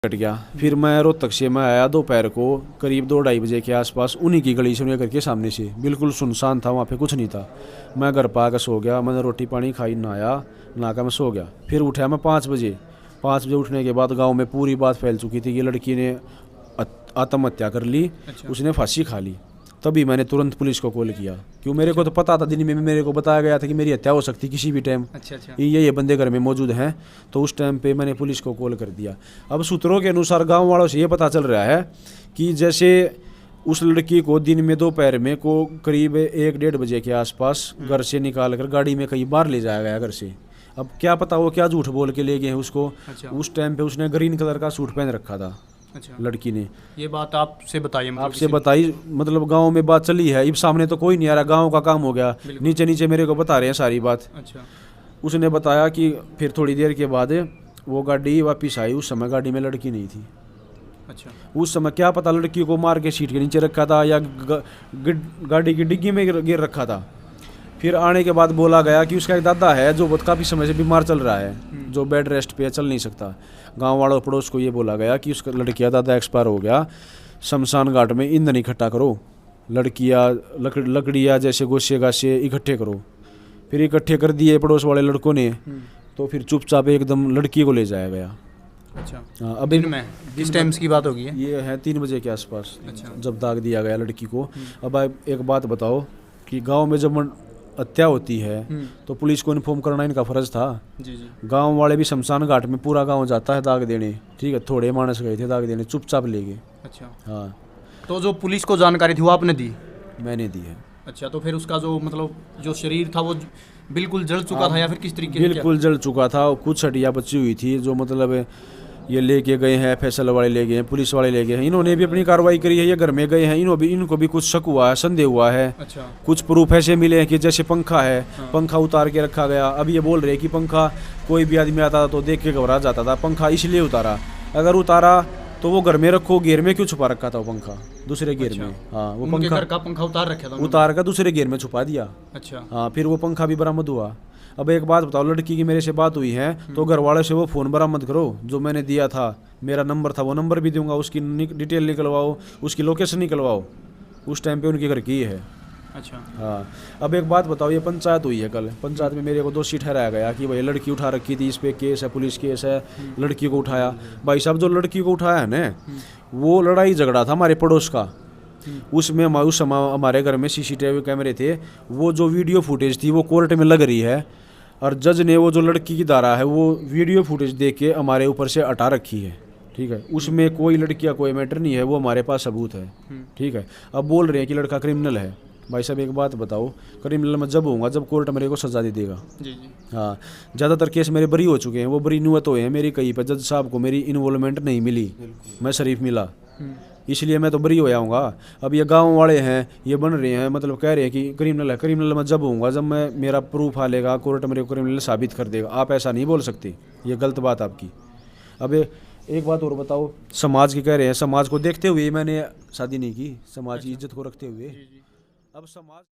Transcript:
Cut गया। फिर मैं रोहतक से मैं आया दोपहर को करीब 2-2:30 बजे के आसपास, उन्हीं की गली से, उन्हीं घर के सामने से, बिल्कुल सुनसान था, वहाँ पे कुछ नहीं था। मैं घर पर आकर सो गया, मैंने रोटी पानी खाई, नहाया, नहाकर मैं सो गया। फिर उठा मैं 5 बजे। 5 बजे उठने के बाद गाँव में पूरी बात फैल चुकी थी कि लड़की ने आत्महत्या कर ली। अच्छा। उसने फांसी खा ली। तभी मैंने तुरंत पुलिस को कॉल किया, क्यों मेरे को तो पता था, दिन में मेरे को बताया गया था कि मेरी हत्या हो सकती किसी भी टाइम। अच्छा। ये बंदे घर में मौजूद हैं, तो उस टाइम पे मैंने पुलिस को कॉल कर दिया। अब सूत्रों के अनुसार गांव वालों से ये पता चल रहा है कि जैसे उस लड़की को दिन में दोपहर में को करीब 1-1:30 बजे के आसपास घर से निकाल कर गाड़ी में कहीं बाहर ले जाया गया घर से। अब क्या पता वो क्या झूठ बोल के ले गए हैं उसको। अच्छा। उस टाइम पे उसने ग्रीन कलर का सूट पहन रखा था। अच्छा। लड़की ने ये बात आपसे बताई? आपसे बताई, मतलब गांव में बात चली है। इब सामने तो कोई नहीं आ रहा, गांव का काम हो गया, नीचे नीचे मेरे को बता रहे हैं सारी बात। अच्छा। उसने बताया कि फिर थोड़ी देर के बाद वो गाड़ी वापस आई, उस समय गाड़ी में लड़की नहीं थी। अच्छा। उस समय क्या पता लड़की को मार के सीट के नीचे रखा था या गाड़ी की डिग्गी में गिर रखा था। फिर आने के बाद बोला गया कि उसका एक दादा है जो बहुत काफ़ी समय से बीमार चल रहा है, जो बेड रेस्ट पे चल नहीं सकता। गांव वालों पड़ोस को ये बोला गया कि उसका लड़की का दादा एक्सपायर हो गया, शमशान घाट में ईंधन इकट्ठा करो, लकड़ियाँ जैसे गोशे गाशे इकट्ठे करो। फिर इकट्ठे कर दिए पड़ोस वाले लड़कों ने, तो फिर चुपचाप एकदम लड़की को ले जाया गया। अच्छा। अभी में किस टाइम की बात होगी? ये है 3 बजे के आसपास। अच्छा। जब दाग दिया गया लड़की को। अब एक बात बताओ कि गाँव में जब हत्या होती है तो पुलिस को इन्फॉर्म करना इनका फर्ज था। जी। गांव वाले भी शमशान घाट में पूरा गांव जाता है दाग देने, ठीक है, थोड़े मानस गए थे दाग देने, चुपचाप ले गए। अच्छा। हाँ। तो जो पुलिस को जानकारी थी वो आपने दी? मैंने दी है। अच्छा। तो फिर उसका जो मतलब जो शरीर था वो बिल्कुल जल चुका था या फिर किस तरीके से? बिल्कुल जल चुका था, कुछ हड्डियाँ बची हुई थी, जो मतलब ये लेके गए हैं, फैसल वाले ले गए हैं, पुलिस वाले ले गए हैं, इन्होंने भी अपनी कार्रवाई करी है। ये घर में गए हैं, इनको भी कुछ शक हुआ है, संदेह हुआ है। अच्छा। कुछ प्रूफ ऐसे मिले हैं कि जैसे पंखा है। हाँ। पंखा उतार के रखा गया। अब ये बोल रहे हैं कि पंखा कोई भी आदमी आता था तो देख के घबरा जाता था, पंखा इसलिए उतारा। अगर उतारा तो वो घर में रखो, घेर में क्यों छुपा रखा था वो पंखा दूसरे घेर में? हाँ, वो पंखा उतार रखा था, उतार कर दूसरे घेर में छुपा दिया। अच्छा। हाँ, फिर वो पंखा भी बरामद हुआ। अब एक बात बताओ, लड़की की मेरे से बात हुई है तो घर वाले से वो फ़ोन बरामद करो जो मैंने दिया था, मेरा नंबर था, वो नंबर भी दूंगा, उसकी डिटेल निकलवाओ, उसकी लोकेशन निकलवाओ, उस टाइम पे उनके घर की है। अच्छा। हाँ। अब एक बात बताओ, ये पंचायत हुई है कल, पंचायत में मेरे को दोषी ठहराया गया कि भाई लड़की उठा रखी थी, इस पे केस है, पुलिस केस है, लड़की को उठाया। भाई साहब, जो लड़की को उठाया है ना, वो लड़ाई झगड़ा था हमारे पड़ोस का। उसमें उस समय हमारे घर में CCTV कैमरे थे, वो जो वीडियो फुटेज थी वो कोर्ट में लग रही है, और जज ने वो जो लड़की की धारा है वो वीडियो फुटेज देख के हमारे ऊपर से हटा रखी है। ठीक है, उसमें कोई लड़की का कोई मैटर नहीं है, वो हमारे पास सबूत है। ठीक है। अब बोल रहे हैं कि लड़का क्रिमिनल है। भाई साहब एक बात बताओ, क्रिमिनल मैं जब होऊंगा जब कोर्ट मेरे को सजा दे देगा। जी जी। हाँ, ज़्यादातर केस मेरे बरी हो चुके हैं, वो बरी नियत हुए हैं मेरी, कहीं पर जज साहब को मेरी इन्वॉल्वमेंट नहीं मिली, मैं शरीफ मिला, इसलिए मैं तो बरी हो जाऊँगा। अब ये गांव वाले हैं, ये बन रहे हैं, मतलब कह रहे हैं कि क्रिमिनल है। क्रिमिनल मैं जब होऊंगा जब मैं मेरा प्रूफ हालेगा, कोर्ट मेरे को क्रिमिनल साबित कर देगा। आप ऐसा नहीं बोल सकते, ये गलत बात आपकी। अब एक बात और बताओ, समाज की कह रहे हैं, समाज को देखते हुए मैंने शादी नहीं की, समाज की इज्जत को रखते हुए। अब समाज